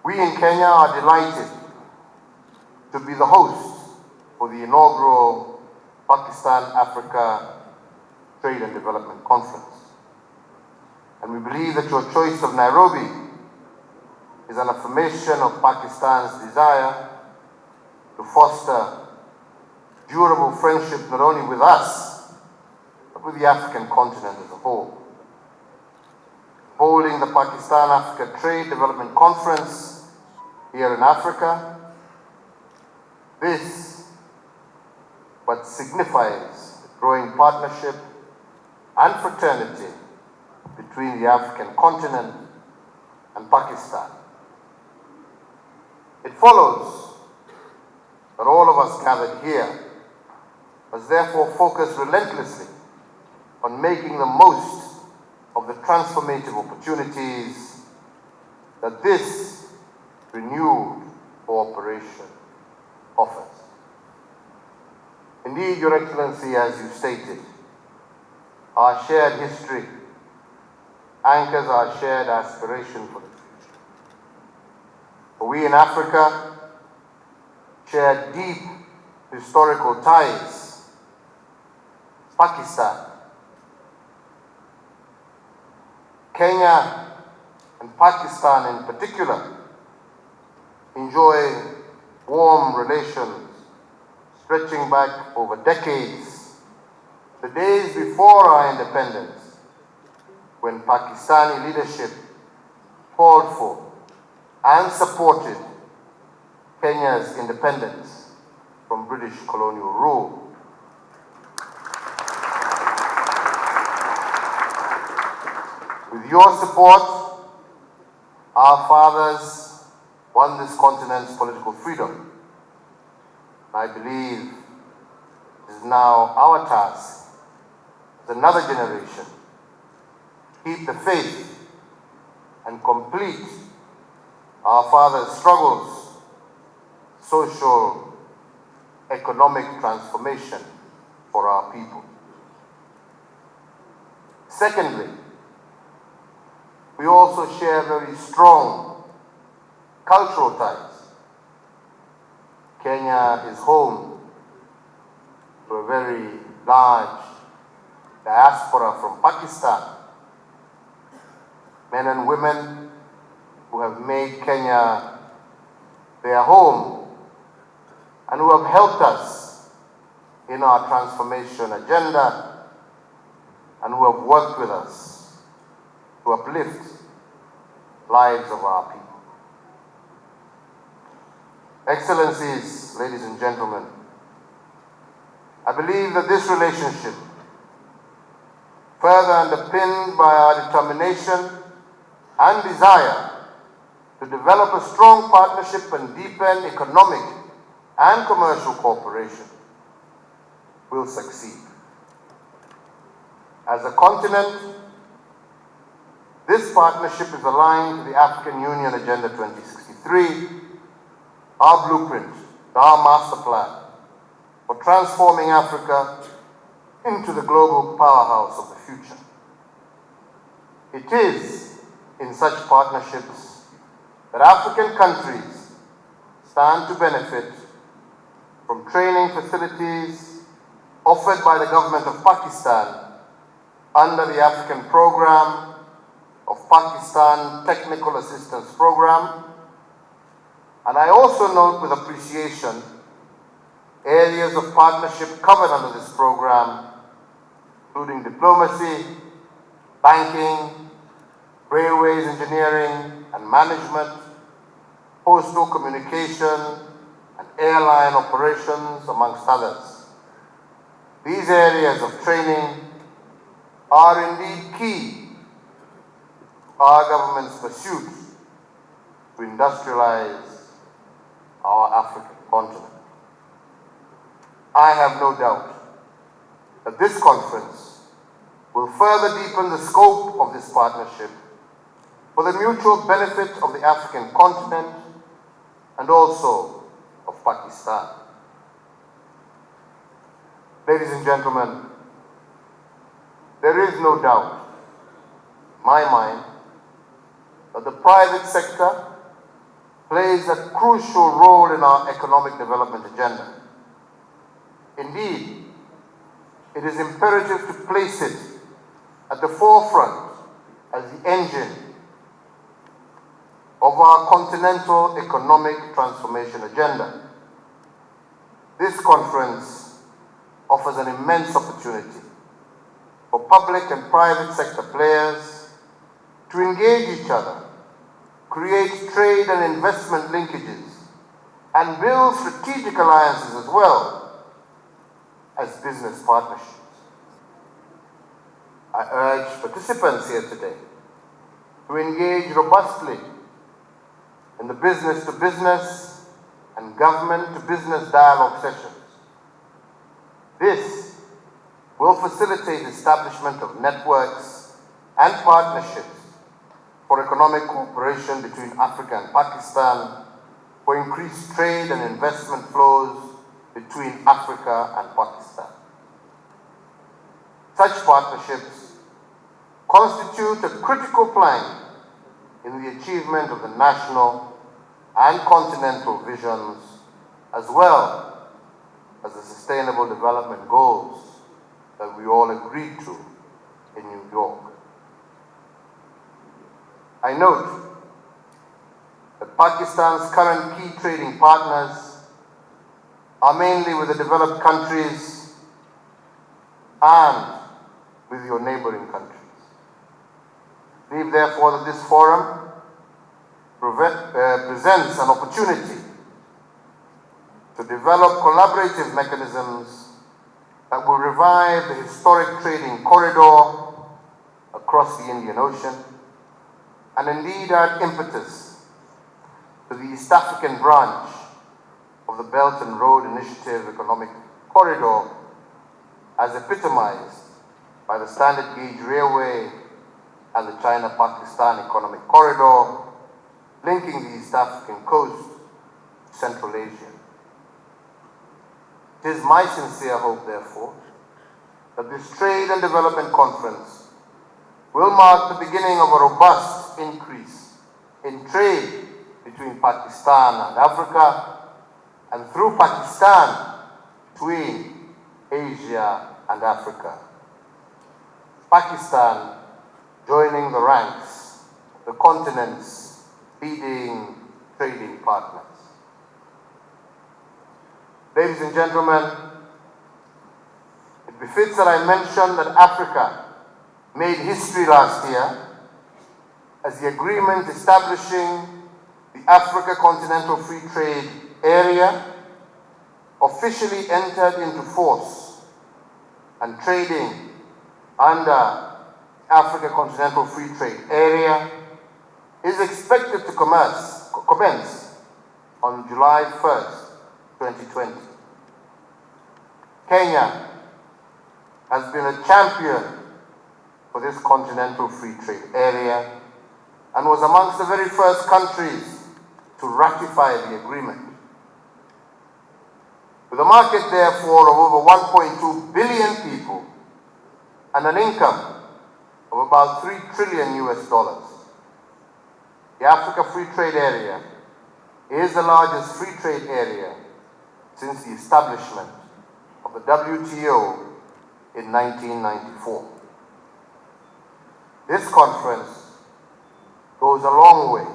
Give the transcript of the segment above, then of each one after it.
We in Kenya are delighted to be the host for the inaugural Pakistan-Africa Trade and Development Conference. And we believe that your choice of Nairobi is an affirmation of Pakistan's desire to foster durable friendship not only with us, but with the African continent as a whole. Holding the Pakistan-Africa Trade Development Conference here in Africa, this what signifies the growing partnership and fraternity between the African continent and Pakistan. It follows that all of us gathered here must therefore focus relentlessly on making the most of the transformative opportunities that this renewed cooperation offers. Indeed, Your Excellency, as you stated, our shared history anchors our shared aspiration for the future. For we in Africa share deep historical ties. Pakistan, Kenya, and Pakistan in particular enjoy warm relations stretching back over decades, the days before our independence, when Pakistani leadership called for and supported Kenya's independence from British colonial rule. With your support, our fathers won this continent's political freedom. I believe it is now our task as another generation to keep the faith and complete our fathers' struggles, social, economic transformation for our people. Secondly, we also share very strong cultural ties. Kenya is home to a very large diaspora from Pakistan, men and women who have made Kenya their home and who have helped us in our transformation agenda and who have worked with us to uplift lives of our people. Excellencies, ladies and gentlemen, I believe that this relationship, further underpinned by our determination and desire to develop a strong partnership and deepen economic and commercial cooperation, will succeed. As a continent, this partnership is aligned to the African Union Agenda 2063, our blueprint, our master plan for transforming Africa into the global powerhouse of the future. It is in such partnerships that African countries stand to benefit from training facilities offered by the government of Pakistan under the African Program of Pakistan Technical Assistance Program. And I also note with appreciation areas of partnership covered under this program, including diplomacy, banking, railways engineering and management, postal communication, and airline operations, amongst others. These areas of training are indeed key to our government's pursuit to industrialize our African continent. I have no doubt that this conference will further deepen the scope of this partnership for the mutual benefit of the African continent and also of Pakistan. Ladies and gentlemen, there is no doubt in my mind that the private sector plays a crucial role in our economic development agenda. Indeed, it is imperative to place it at the forefront as the engine of our continental economic transformation agenda. This conference offers an immense opportunity for public and private sector players to engage each other, create trade and investment linkages, and build strategic alliances as well as business partnerships. I urge participants here today to engage robustly in the business-to-business and government-to-business dialogue sessions. This will facilitate establishment of networks and partnerships for economic cooperation between Africa and Pakistan, for increased trade and investment flows between Africa and Pakistan. Such partnerships constitute a critical plank in the achievement of the national and continental visions, as well as the sustainable development goals that we all agreed to in New York. I note that Pakistan's current key trading partners are mainly with the developed countries and with your neighboring countries. I believe, therefore, that this forum presents an opportunity to develop collaborative mechanisms that will revive the historic trading corridor across the Indian Ocean and indeed add impetus to the East African branch of the Belt and Road Initiative Economic Corridor as epitomized by the Standard Gauge Railway and the China-Pakistan Economic Corridor, linking the East African coast to Central Asia. It is my sincere hope, therefore, that this Trade and Development Conference will mark the beginning of a robust increase in trade between Pakistan and Africa, and through Pakistan between Asia and Africa. Pakistan joining the ranks of the continent's leading trading partners. Ladies and gentlemen, it befits that I mention that Africa made history last year as the agreement establishing the Africa Continental Free Trade Area officially entered into force, and trading under Africa Continental Free Trade Area is expected to commence on July 1st, 2020. Kenya has been a champion for this Continental Free Trade Area and was amongst the very first countries to ratify the agreement. With a market, therefore, of over 1.2 billion people and an income of about $3 trillion US, the Africa Free Trade Area is the largest free trade area since the establishment of the WTO in 1994. This conference goes a long way,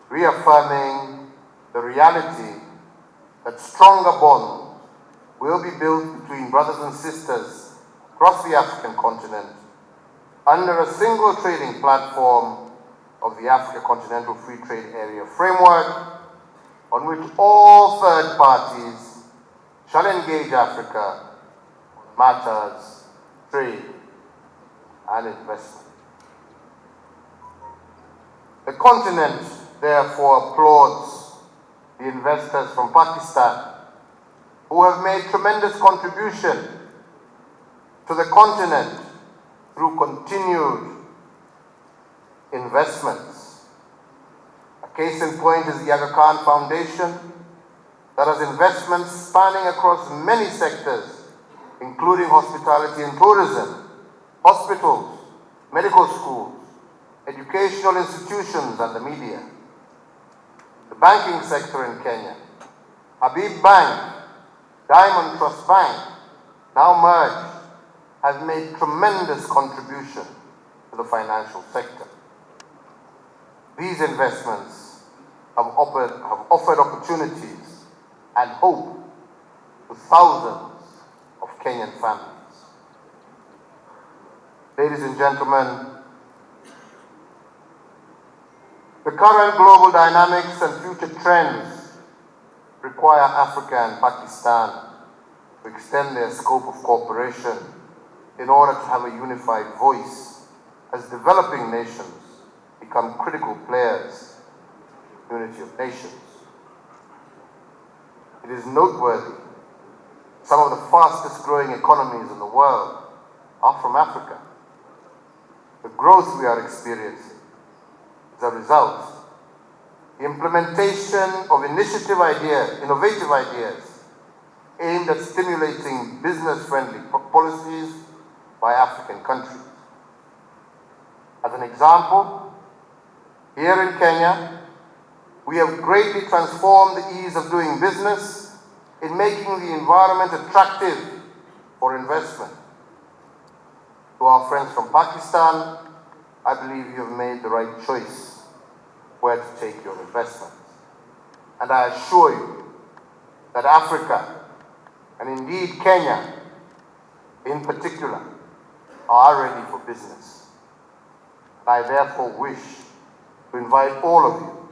reaffirming the reality that stronger bonds will be built between brothers and sisters across the African continent under a single trading platform of the Africa Continental Free Trade Area framework, on which all third parties shall engage Africa on matters, trade, and investment. The continent, therefore, applauds the investors from Pakistan who have made tremendous contribution to the continent through continued investments. A case in point is the Aga Khan Foundation that has investments spanning across many sectors, including hospitality and tourism, hospitals, medical schools, educational institutions, and the media. the banking sector in Kenya. Habib Bank, Diamond Trust Bank, now merged, has made tremendous contribution to the financial sector. These investments have offered opportunities and hope to thousands of Kenyan families. Ladies and gentlemen, the current global dynamics and future trends require Africa and Pakistan to extend their scope of cooperation in order to have a unified voice as developing nations become critical players in the unity of nations. It is noteworthy some of the fastest growing economies in the world are from Africa. The growth we are experiencing is a result. The implementation of innovative ideas aimed at stimulating business-friendly policies by African countries. As an example, here in Kenya, we have greatly transformed the ease of doing business in making the environment attractive for investment. To our friends from Pakistan, I believe you have made the right choice where to take your investments. And I assure you that Africa, and indeed Kenya in particular, are ready for business. I therefore wish to invite all of you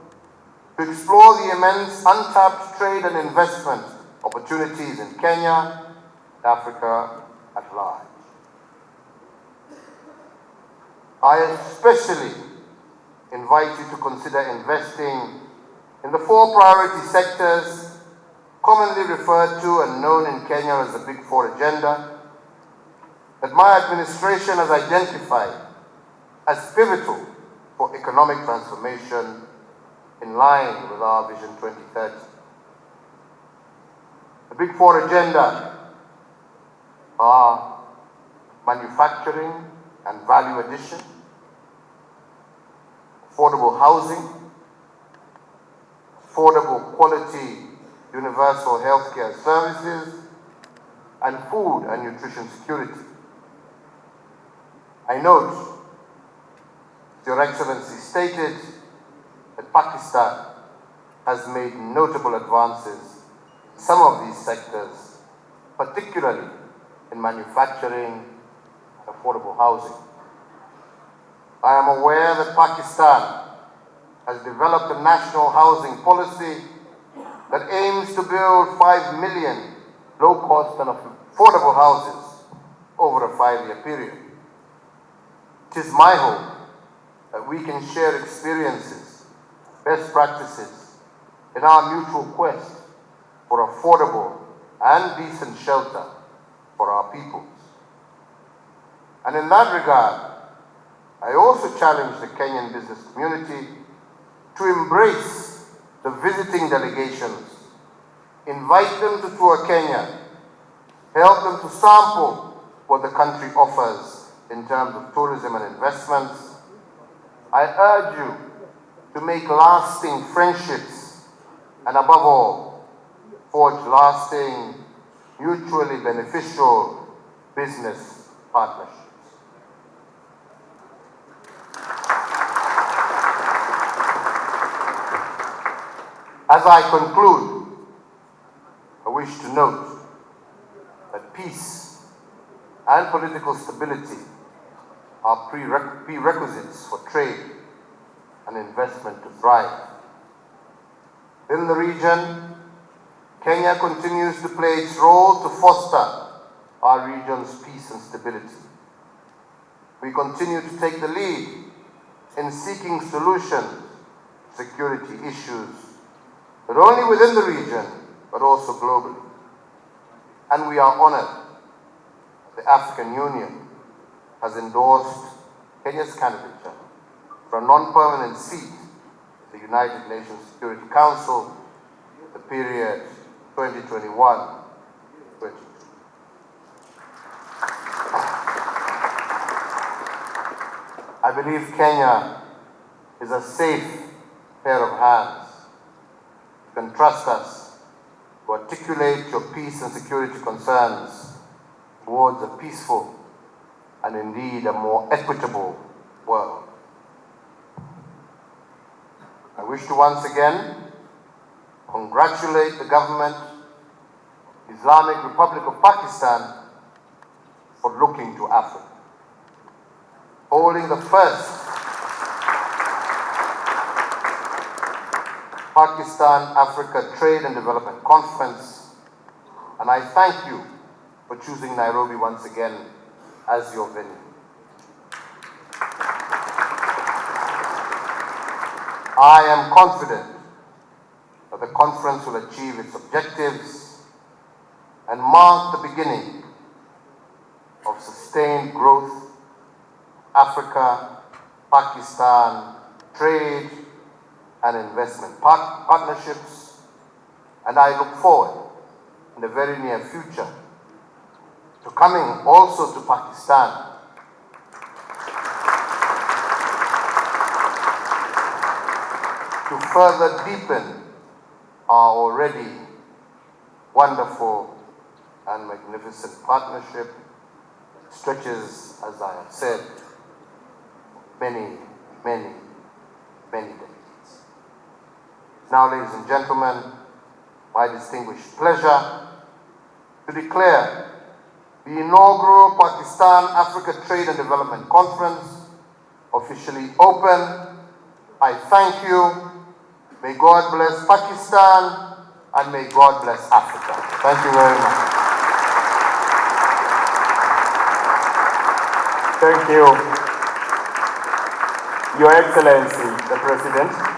to explore the immense untapped trade and investment opportunities in Kenya and Africa at large. I especially invite you to consider investing in the 4 priority sectors commonly referred to and known in Kenya as the Big Four agenda that my administration has identified as pivotal for economic transformation in line with our Vision 2030. The Big Four agenda are manufacturing and value addition, affordable housing, affordable quality universal healthcare services, and food and nutrition security. I note, Your Excellency stated that Pakistan has made notable advances in some of these sectors, particularly in manufacturing and affordable housing. I am aware that Pakistan has developed a national housing policy that aims to build 5 million low-cost and affordable houses over a 5-year period. It is my hope that we can share experiences, best practices in our mutual quest for affordable and decent shelter for our peoples. And in that regard, I also challenge the Kenyan business community to embrace the visiting delegations, invite them to tour Kenya, help them to sample what the country offers in terms of tourism and investments. I urge you to make lasting friendships and above all, forge lasting, mutually beneficial business partnerships. As I conclude, I wish to note that peace and political stability are prerequisites for trade and investment to thrive. In the region, Kenya continues to play its role to foster our region's peace and stability. We continue to take the lead in seeking solutions to security issues, not only within the region, but also globally. And we are honored the African Union has endorsed Kenya's candidature for a non-permanent seat in the United Nations Security Council for the period 2021-22. I believe Kenya is a safe pair of hands you can trust us to articulate your peace and security concerns towards a peaceful and indeed a more equitable world. I wish to once again congratulate the government, Islamic Republic of Pakistan, for looking to Africa, holding the first Pakistan-Africa Trade and Development Conference, and I thank you for choosing Nairobi once again as your venue. I am confident that the conference will achieve its objectives and mark the beginning of sustained growth, Africa-Pakistan trade and investment partnerships, and I look forward in the very near future to coming also to Pakistan to further deepen our already wonderful and magnificent partnership. Stretches, as I have said, many, many, many decades. Now, ladies and gentlemen, my distinguished pleasure to declare the inaugural Pakistan-Africa Trade and Development Conference officially open. I thank you. May God bless Pakistan and may God bless Africa. Thank you very much. Thank you, Your Excellency, the President.